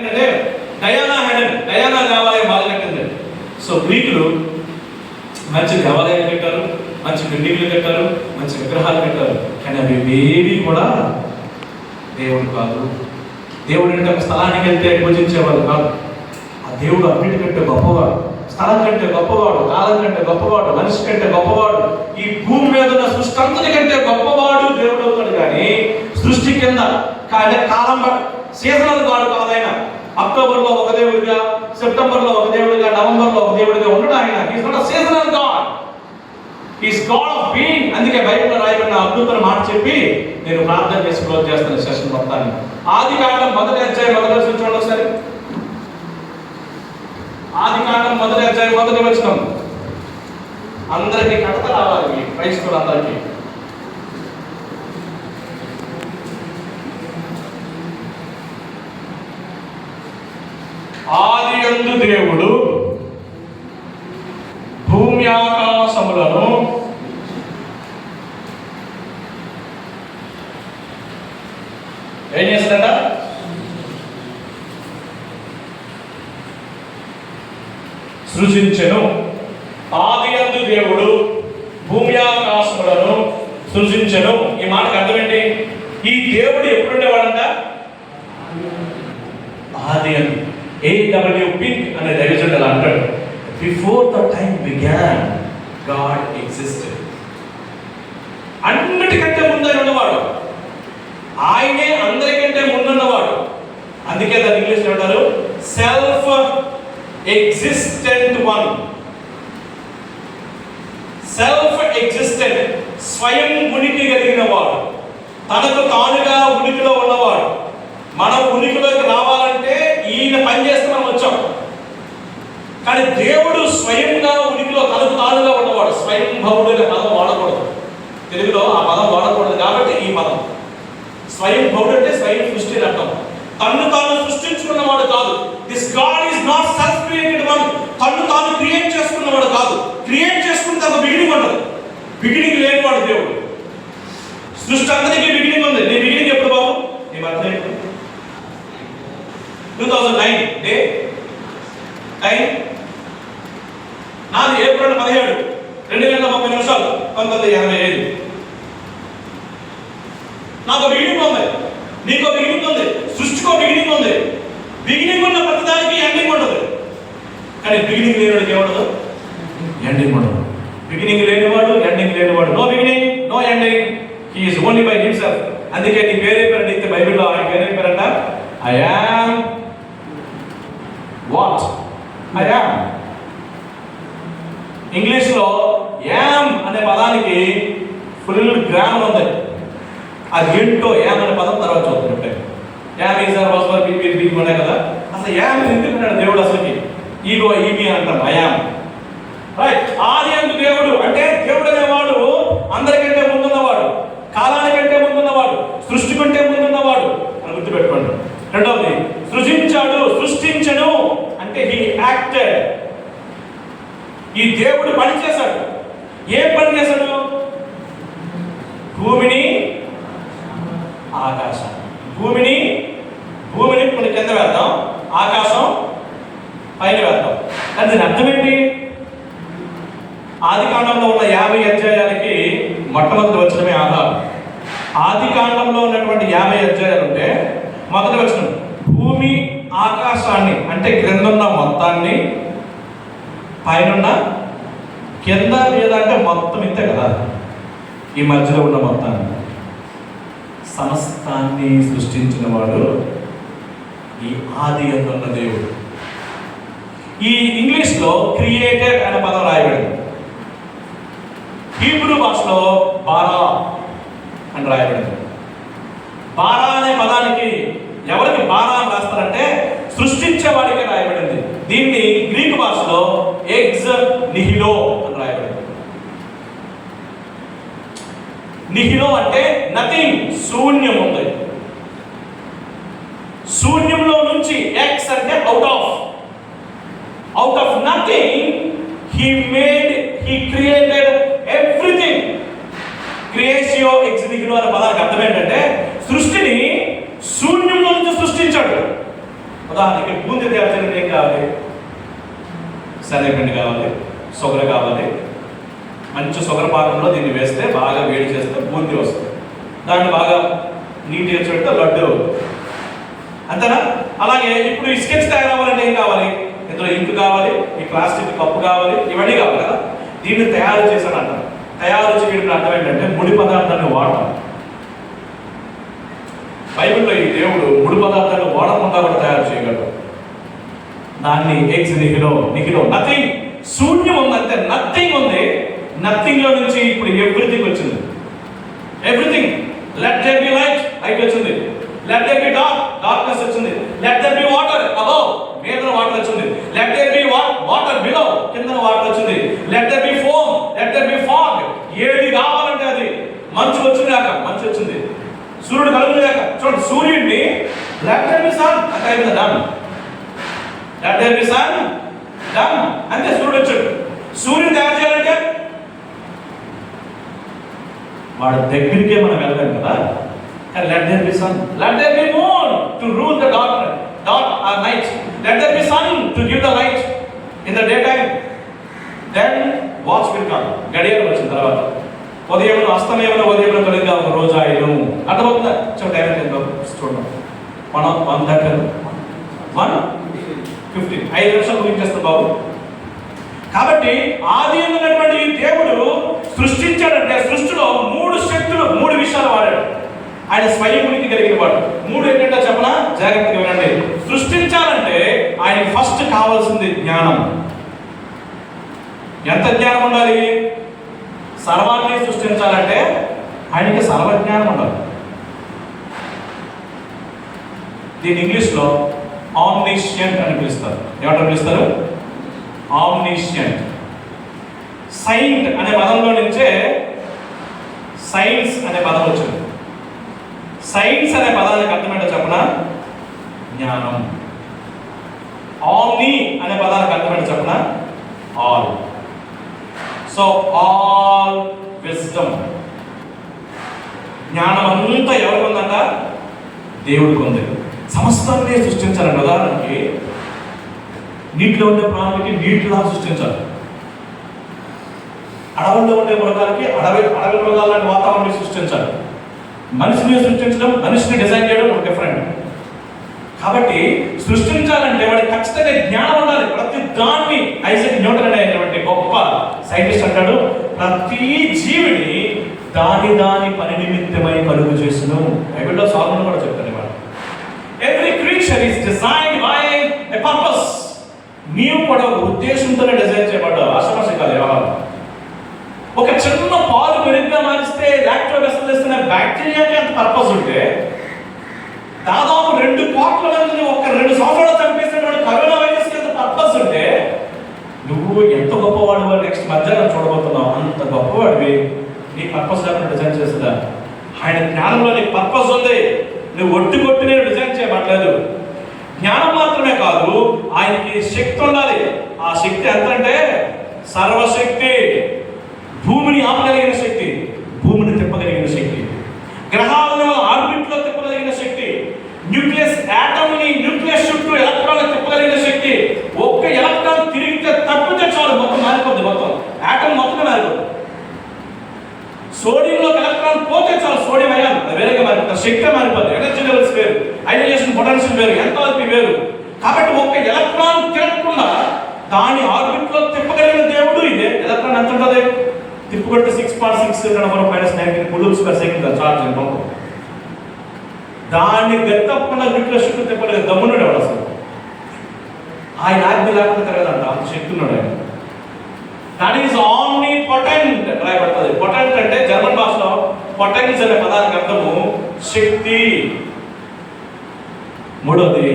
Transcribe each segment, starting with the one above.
అంటే డయానా దేవాలయం బాగా కట్టింది. సో గ్రీకులు మంచి దేవాలయాలు కట్టారు, మంచి బిల్డింగ్లు కట్టారు, మంచి విగ్రహాలు కట్టారు. కానీ అవి ఏవి కూడా దేవుడు కాదు. దేవుడు అంటే ఒక స్థలానికి వెళ్తే పూజించేవాడు కాదు. ఆ దేవుడు అన్నిటికంటే గొప్పవాడు, స్థలం కంటే గొప్పవాడు, కాలం కంటే గొప్పవాడు, మనిషి కంటే గొప్పవాడు, ఈ భూమి మీద ఉన్న సృష్టి అంతటి కంటే గొప్పవాడు దేవుడు అవుతాడు. కానీ సృష్టి కింద కాలం సీజనల్ గాడు కాదు ఆయన. అక్టోబర్లో ఒక దేవుడిగా, సెప్టెంబర్లో ఒక దేవుడిగా, నవంబర్లో ఒక దేవుడిగా ఉండడు ఆయన. Is not seasonal God, is God of being. అందుకే బైబిల్లో రాయబడిన అద్భుతమైన మాట చెప్పి నేను ప్రార్థన చేసి క్లోజ్ చేస్తాను సెషన్ మొత్తాన్ని. ఆదికాండం 1వ అధ్యాయం 1వ వచనం చూడండి ఒకసారి. ఆదికాండం 1వ అధ్యాయం 1వ వచనం. అందరికీ కడత రావాలి, క్రైస్తవులందరికీ. ఆదియందు దేవుడు భూమి ఆకాశములను ఏం చేస్తాడ? సృజించెను. ఆదియందు దేవుడు భూమి ఆకాశములను సృజించెను. ఈ మాటకు అర్థం ఏంటి? ఈ దేవుడు ఎప్పుడు ఉండేవాడంట? ఆదియందు. A.W. Pink అనే దైవజనుడు అలా అంటాడు, before the time began God existed. అన్నిటికంటే ముందర ఉన్నవాడు ఆయనే, అందరికంటే ముందున్నవాడు. అందుకే దాన్ని ఇంగ్లీష్లో అంటారు self existent one. Self existent, స్వయం ఉనికి కలిగిన వాడు, తనకు తానుగా ఉనికిలో ఉన్నవాడు. మనం ఉనికిలోకి రావాలంటే ఈయన పని చేస్తే మనం వచ్చాం. కానీ దేవుడు స్వయంగా ఉనికిలో తనకు తానుగా ఉన్నవాడు. స్వయంభవుడు అనే పదం వాడకూడదు తెలుగులో, ఆ పదం వాడకూడదు కాబట్టి ఈ పదం. స్వయంభవుడు అంటే స్వయం సృష్టి అర్థం. తన్ను తాను సృష్టించుకున్నవాడు కాదు. This God is not self created one. తన్ను తాను క్రియేట్ చేసుకున్నవాడు కాదు. క్రియేట్ చేసుకుంటే ఒక బిగినింగ్ ఉండదు. బిగినింగ్ లేనివాడు దేవుడు. సృష్టి అందరికీ బిగినింగ్ ఉంది. నీ బిగినింగ్ ఎప్పుడు బాబు? నీ బర్త్డే 2009 డే టైం నాది ఏప్రిల్ 17 2:30 1985. నాకు బిగినింగ్ ఉంది, నీకో బిగినింగ్ ఉంది, సృష్టికో బిగినింగ్ ఉంది. బిగినింగ్ ఉన్న ప్రతిదానికి ఎండింగ్ ఉండదు. కానీ బిగినింగ్ లేనివాడికి ఏముండదు? ఎండింగ్ ఉండదు. బిగినింగ్ లేనివాడు, ఎండింగ్ లేనివాడు, no beginning no ending, he is only by himself. అందుకే నీ పేరే పేరు అడిగితే బైబిల్లో ఆయన పేరే పేరంట I am what I am. ఇంగ్లీష్లో యామ్ అనే పదానికి ఫుల్ గ్రామర్ ఉంది. అది ఏంటో యామ్ అనే పదం తర్వాత చూస్తుంటే am is are was for be be ఉన్నాయి కదా. అసలు యామ్ ఎందుకంటాడు దేవుడు? అసలుకి ఈగో ఈమి అంటాం ఐ యామ్. రైట్. ఆదియందు దేవుడు అంటే దేవుడు అనేవాడు అందరికంటే ముందున్నవాడు, కాలానికంటే ముందున్నవాడు, సృష్టి కంటే ముందున్నవాడు అని గుర్తుపెట్టుకోండి. రెండవది సృజించాడు, సృష్టించను అంటే హీ యాక్టెడ్. ఈ దేవుడు పని చేశాడు. ఏం పని చేశాడు? భూమిని ఆకాశం. భూమిని కొన్ని కింద వేద్దాం, ఆకాశం పైన వేద్దాం. కానీ దీని అర్థం ఏంటి? ఆదికాండంలో ఉన్న 50 అధ్యాయాలకి మొట్టమొదటి వచనమే ఆధారం. ఆదికాండంలో ఉన్నటువంటి 50 అధ్యాయాలు ఉంటే మొదటి వచనం భూమి ఆకాశాన్ని అంటే క్రిందున్న మొత్తాన్ని, పైన కింద మీద అంటే మొత్తం ఇంతే కదా, ఈ మధ్యలో ఉన్న మొత్తాన్ని, సమస్తాన్ని సృష్టించిన వాడు ఈ ఆది అందున్న దేవుడు. ఈ ఇంగ్లీష్లో క్రియేటెడ్ అనే పదం రాయబడింది. హీబ్రూ భాషలో బారా అని రాయబడింది. బారా అనే పదానికి ఎవరికి బారా అని రాస్తారంటే సృష్టించేవాడికి రాయబడింది. దీన్ని గ్రీకు భాషలో ఎగ్జ్ నిహిలో అని రాయబడింది. నిహిలో అంటే నథింగ్, శూన్యం ఉంది. శూన్యంలో నుంచి ఎక్స్ అంటే out of nothing he created everything. క్రియేషియో ఎక్స్ నిహిలో అనే పదానికి అర్థం ఏంటంటే సృష్టిని శూన్యంలో నుంచి సృష్టించాడు. ఉదాహరణకి బూందీ తయారు చేయడానికి ఏం కావాలి? శనగపిండి కావాలి, షుగర్ కావాలి. మంచి షుగర్ పాకంలో దీన్ని వేస్తే బాగా వేడి చేస్తే బూందీ వస్తుంది. దాన్ని బాగా నీట్గా పెడితే లడ్డు. అంతేనా? అలాగే ఇప్పుడు ఈ స్కెచ్ తయారవ్వాలంటే ఏం కావాలి? ఇందులో ఇంకు కావాలి, ఈ ప్లాస్టిక్ కప్పు కావాలి, ఇవన్నీ కావాలి కదా. దీన్ని తయారు చేశానంట. తయారు చేయడం అర్థం ఏంటంటే ముడి పదార్థాన్ని వాడటం. బైబిల్లో ఈ దేవుడు ముడి పదార్థాలు వాడకుండా కూడా తయారు చేయగలడు. దాన్ని ఎక్స్ నిహిలో నథింగ్, శూన్యం ఉందంటే నథింగ్ ఉంది. నథింగ్ లో నుంచి ఇప్పుడు ఎవ్రీథింగ్ వచ్చింది. Everything. Let there be light, light వచ్చింది. లెట్ దేర్ బి డార్క్నెస్ వచ్చింది. Let there be water, above, మీద వాటర్ వచ్చింది. Let there be water below, కింద వాటర్ వచ్చింది. Let there be foam, let there be fog. ఏది కావాలంటే అది. మంచు వచ్చింది కాక మంచు వచ్చింది. సూర్యుడు కలుగుతుంది కాక చూడండి, సూర్యుడిని లెట్ దేర్ బి సన్ అంటే అయిపోయింది, done. Let there be sun, done. అంతే, సూర్యుడు వచ్చాడు. సూర్యుడు తయారు చేయాలంటే వాడి దగ్గరికే మనం వెళ్తాం కదా. Let there be sun, let there be moon to rule the dark or night. Let there be sun to give the light in the day time. Then watch will come. గడియారం వచ్చిన తర్వాత ఉదయం అస్తమయంలో ఉదయం కలిగిన ఒక రోజు ఆయన అర్థమవుతుందా? టైం ఎంత చూడండి, 1:30 1:15 5 నిమిషాలు ముగించేస్తాం బాబు. కాబట్టి ఆది ఉన్నటువంటి దేవుడు సృష్టించాడంటే సృష్టిలో 3 శక్తులు, 3 విషయాలు వాడాడు. ఆయన స్వయం ఉనికి కలిగిన వాడు. 3 ఏంటంటే చెప్పనా, జాగ్రత్తగా వినండి. సృష్టించాలంటే ఆయన ఫస్ట్ కావాల్సింది జ్ఞానం. ఎంత జ్ఞానం ఉండాలి? సర్వాన్ని సృష్టించాలంటే ఆయనకి సర్వజ్ఞానం ఉండాలి. దీని ఇంగ్లీష్లో ఆమ్నిషియంట్ అని పిలుస్తారు. ఏమంటారు పిలుస్తారు? ఆమ్నిషియంట్. సైంట్ అనే పదంలో నుంచే సైన్స్ అనే పదం వచ్చింది. సైన్స్ అనే పదానికి అర్థం ఏంటో చెప్పనా, జ్ఞానం. ఆమ్ని అనే పదానికి అర్థం ఏంటో చెప్పనా, ఆల్. సో ఆల్ విజ్డమ్, జ్ఞానం అంతా ఎవరికి ఉందంట? దేవుడికి ఉంది. సమస్తాన్ని సృష్టించాలండి. ఉదాహరణకి నీటిలో ఉండే ప్రాణులకి నీటిలా సృష్టించాలి. అడవుల్లో ఉండే మృగాలకి అడవి మృగాల లాంటి వాతావరణాన్ని సృష్టించాలి. మనిషిని సృష్టించడం, మనిషిని డిజైన్ చేయడం ఒక డిఫరెంట్. కాబట్టి సృష్టించాలంటే వాడికి ఖచ్చితంగా జ్ఞానం ఉండాలి. ప్రతి దాన్ని ఐజాక్ న్యూటన్ అనేటువంటి గొప్ప సైంటిస్ట్ అంటాడు, ప్రతి జీవిని దాని పని నిమిత్తమై కలుగు చేసును. బైబిల్లో సాల్మన్ కూడా చెప్తాడు ఇవాళ. Every creature is designed by a purpose. నీవు కూడా ఒక ఉద్దేశంతోనే డిజైన్ చేయబడ్డావు. ఆషామాషి కాదు వ్యవహారం. ఒక చిన్న పాలు మెరుగ్గా మారిస్తే లాక్టోబాసిల్లస్ అనే బ్యాక్టీరియాకి అంత పర్పస్ ఉంటే, దాదాపు 2 కోట్ల మందిని ఒక 2 సంవత్సరాలు చంపేసినటువంటి కరోనా వైరస్ కి అంత పర్పస్ ఉంటే, నువ్వు ఎంత గొప్పవాడు నెక్స్ట్ మధ్యాహ్నం చూడబోతున్నావు. అంత గొప్పవాడివి. నీ పర్పస్ లేకుండా డిజైన్ చేస్తుందా? ఆయన జ్ఞానంలో నీకు పర్పస్ ఉంది. నువ్వు కొట్టి నేను డిజైన్ చేయబట్టలేదు. జ్ఞానం మాత్రమే కాదు, ఆయనకి శక్తి ఉండాలి. ఆ శక్తి ఎంతంటే సర్వశక్తి. భూమిని ఆపగలిగిన శక్తి, భూమిని తిప్పగలిగిన శక్తి, గ్రహాలను ఆర్బిట్ లో తిప్పగలిగిన శక్తి, న్యూక్లియస్ యాటమ్ ని న్యూక్లియస్ చుట్టూ ఎలక్ట్రాన్ తిప్పగలిగిన శక్తి. ఒక్క ఎలక్ట్రాన్ తిరిగితే తప్పితే చాలు మొత్తం మారిపోద్ది. మొత్తం యాటమ్ మొత్తం మారిపోద్ది. సోడియంలో ఎలక్ట్రాన్ పోతే చాలు, సోడియం అయాన్ వేరేగా మారిపోతుంది. శక్తి మారిపోద్ది. ఎనర్జీ లెవెల్స్ వేరు, అయనైజేషన్ పొటెన్షియల్ వేరు, ఎంథాల్పీ వేరు. కాబట్టి ఒక్క ఎలక్ట్రాన్ తిరగకుండా దాని ఆర్బిట్ లో తిప్పగలిగిన దేవుడు ఇదే. ఎలక్ట్రాన్ ఎంత ఉంటుంది? తిప్పుకొడితే 6.6 -19 కూలుంబ్స్ పర్ సెకండ్ చార్జ్ పంపం. దాన్ని గెత్తకుండా న్యూక్లియస్ చుట్టూ తిప్పలేదు. దమ్మున్నాడు ఎవడు అసలు? ఆయన ఆజ్ఞ లేకుండా తిరగదంట, అంత శక్తి ఉన్నాడు ఆయన. దట్ ఈస్ ఆమ్ని పొటెంట్ రాయబడుతుంది. పొటెంట్ అంటే జర్మన్ భాషలో పొటెన్స్ అనే పదానికి అర్థము శక్తి. మూడోది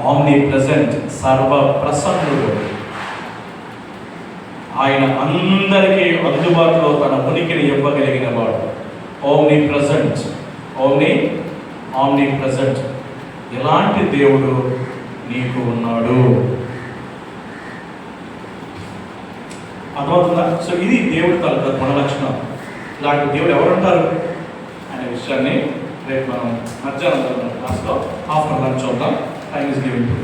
ఆమ్ని ప్రెసెంట్, సర్వ ప్రసన్నుడు. ఆయన అందరికీ అందుబాటులో తన ఉనికిని ఇవ్వగలిగిన వాడు. Omni present, omni present. ఎలాంటి దేవుడు నీకు ఉన్నాడు? అర్థమవుతుందా? సో ఇది దేవుడి తల గుణ లక్షణం. ఇలాంటి దేవుడు ఎవరు ఉంటారు అనే విషయాన్ని రేపు మనం మధ్యాహ్నం క్లాస్లో ఆఫ్టర్ లంచ్ చూద్దాం. Time is giving to